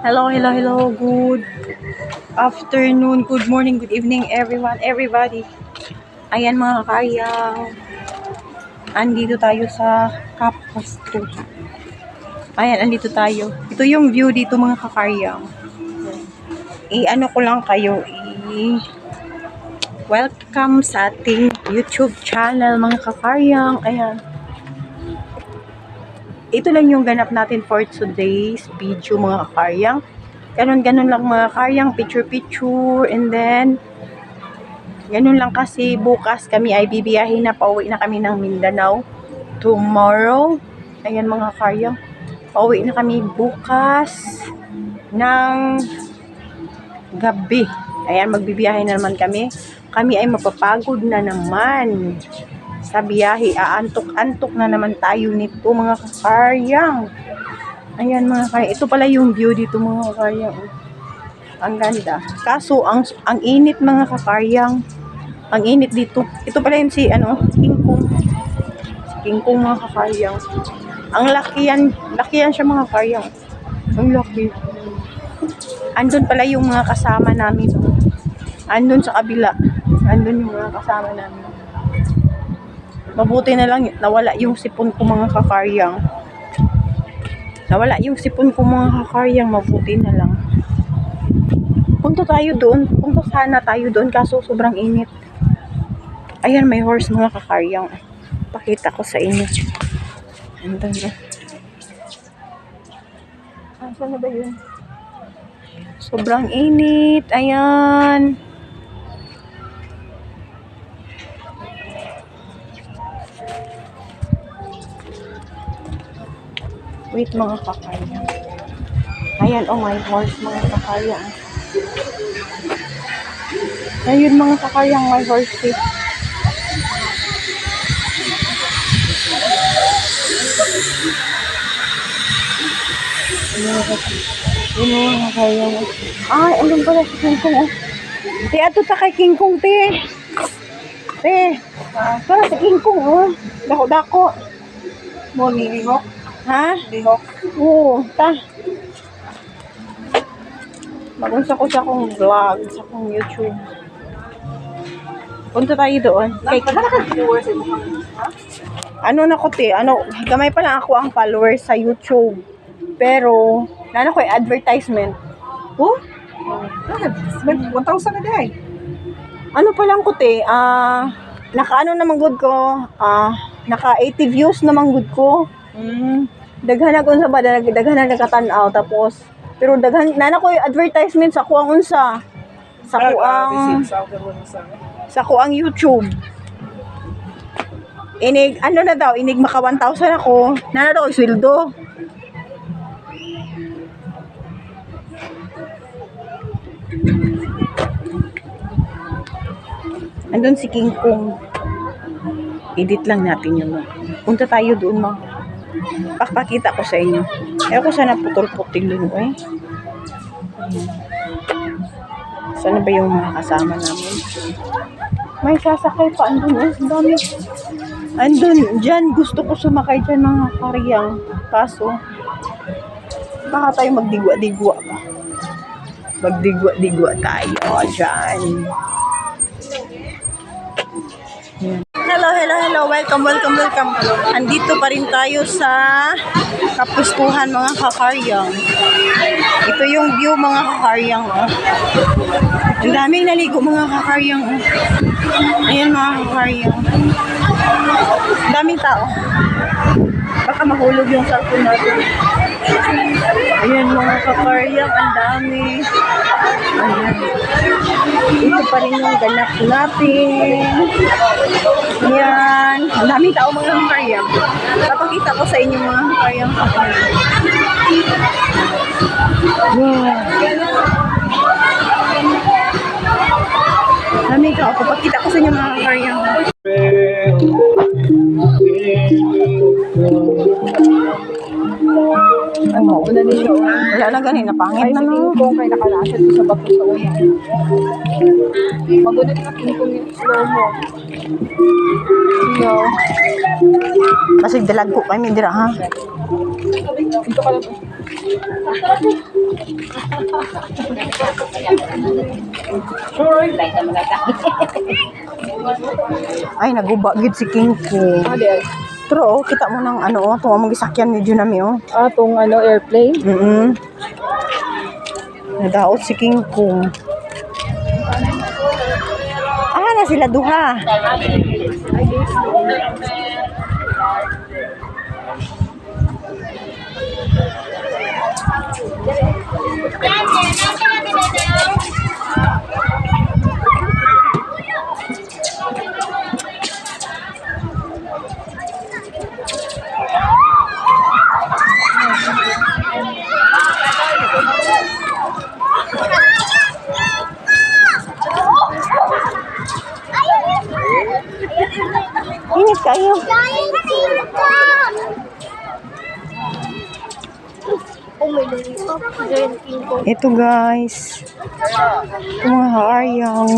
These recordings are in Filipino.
Hello, hello, hello. Good afternoon, good morning, good evening, everyone, everybody. Ayan mga kakayang. Andito tayo sa Kapasto. Ayan, andito tayo. Ito yung view dito mga kakayang. I-ano ko lang kayo. Welcome sa ating YouTube channel mga kakayang. Ayan. Ito lang yung ganap natin for today's video mga kakayang. Ganon-ganon lang mga kakayang, picture-picture, and then ganun lang kasi bukas kami ay bibiyahin na, pauwi na kami ng Mindanao tomorrow. Ayan mga kakayang, pauwi na kami bukas ng gabi. Ayan, magbibiyahe na naman kami. Kami ay mapapagod na naman sa biyahe. Aantok-antok na naman tayo nito mga kakayang. Ayan mga kakayang. Ito pala yung view dito mga kakayang. Ang ganda. Kaso, ang init mga kakayang. Ang init dito. Ito pala yung King Kong. Si King Kong mga kakayang. Ang lakihan siya mga kakayang. Ang laki. Andun pala yung mga kasama namin. Andun sa kabila. Andun yung mga kasama namin. Mabuti na lang nawala yung sipon ko mga kakayang. Nawala yung sipon ko mga kakayang. Mabuti na lang. Punta tayo doon. Punta sana tayo doon kaso sobrang init. Ayan, may horse mga kakayang. Pakita ko sa inyo. Andun na. Saan na ba yun? Sobrang init. Ayan. Wait mga kakayang. Ayan, oh my horse mga kakayang. Ayun mga kakayang, my horse eh. Yun mga kakayang. Ay, andun pala si King Kong. Te, ato ta kay King Kong, te. Te, para si King Kong, oh. Dako-dako. Mo ni Lihok? Ha? Lihok? Oo, ta. Magunsa ko sa akong vlog, sa akong YouTube. Punta tayo doon. Kay, Viewers sa mga. ano na ko, te, gamay pa lang ako ang followers sa YouTube. Pero, nana ko yung advertisement. Oh? 1,000 na day. Ano pa lang ko, te, naka-ano naman good ko, naka 80 views naman good ko. Daghan na unsa ba, daghan na nakatanaw, tapos, pero daghan, nana ko yung advertisement sa kuang unsa. Sa kuang YouTube. Inig maka 1,000 ako, nana daw sweldo. Andun si King Kong. Edit lang natin yun. Punta tayo doon, ma. Pakita ko sa inyo. Ewan ko sana putol-putil yun, eh. Sana ba yung mga kasama namin? May sasakay pa. Andun, eh. Ang dami. Andun. Dyan. Gusto ko sumakay dyan mga kariyang. Kaso, baka tayo magdigwa-digwa pa. Magdigwa-digwa tayo dyan. Hello. Welcome. Andito pa rin tayo sa Kapustuhan mga kakaryang. Ito yung view mga kakaryang. Oh. Ang daming naligo mga kakaryang. Oh. Ayan mga kakaryang. Ang daming tao. Baka mahulog yung cellphone natin. Ayan mga kakaryang. Ang dami. Ayan. Ito pa rin yung ganap natin. Yan. Ang daming tao mga kakaryang. Papakita ko sa inyo mga kakaryang. Wow. Daming tao. Papakita ko sa inyo mga kakaryang. Ano? Wala na ganun. Napangit na no. Kung kayo nakalasad sa bato sa una. Magunit na King Kong yung slow mo. Kasi dalag ko kami dira ha. Dito ka lang. Ay, naguba gid si King Kong. Del. Pero oh, kita mo ng ano, oh, tunga mong gisakyan ni Junami, oh. Tong airplane. Nadaot si King Kong. Na sila duha. Init kayo. Ito guys. Ito mga haryang.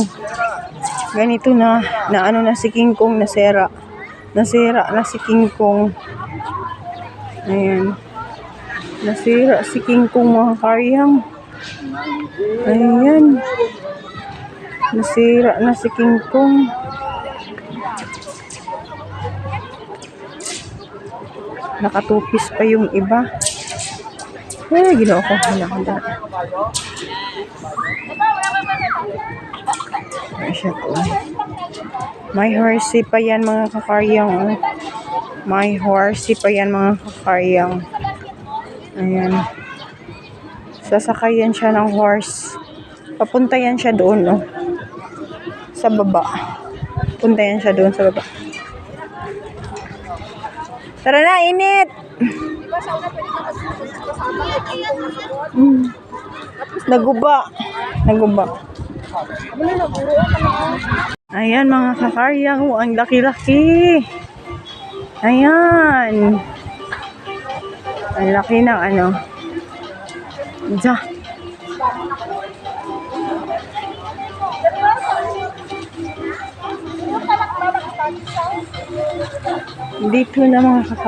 Ganito na ano na si King Kong, nasira. Nasira na si King Kong. Ayan. Nasira si King Kong mga haryang. Ayan. Nasira na si King Kong. Nakatupis pa yung iba. Ay, ginawa ko. Hinakanda. Ay, siya po. May horsey pa yan mga kakaryang. Oh. May horsey pa yan mga kakaryang. Ayan. Sasakayan siya ng horse. Papunta yan siya doon, no? Sa baba. Punta yan siya doon sa baba. Tara na, init! Naguba. Naguba. Ayan mga kakaryang. Oh, ang laki-laki. Ayan. Ang laki ng ano. Diyan. Dito na mga kakaryang.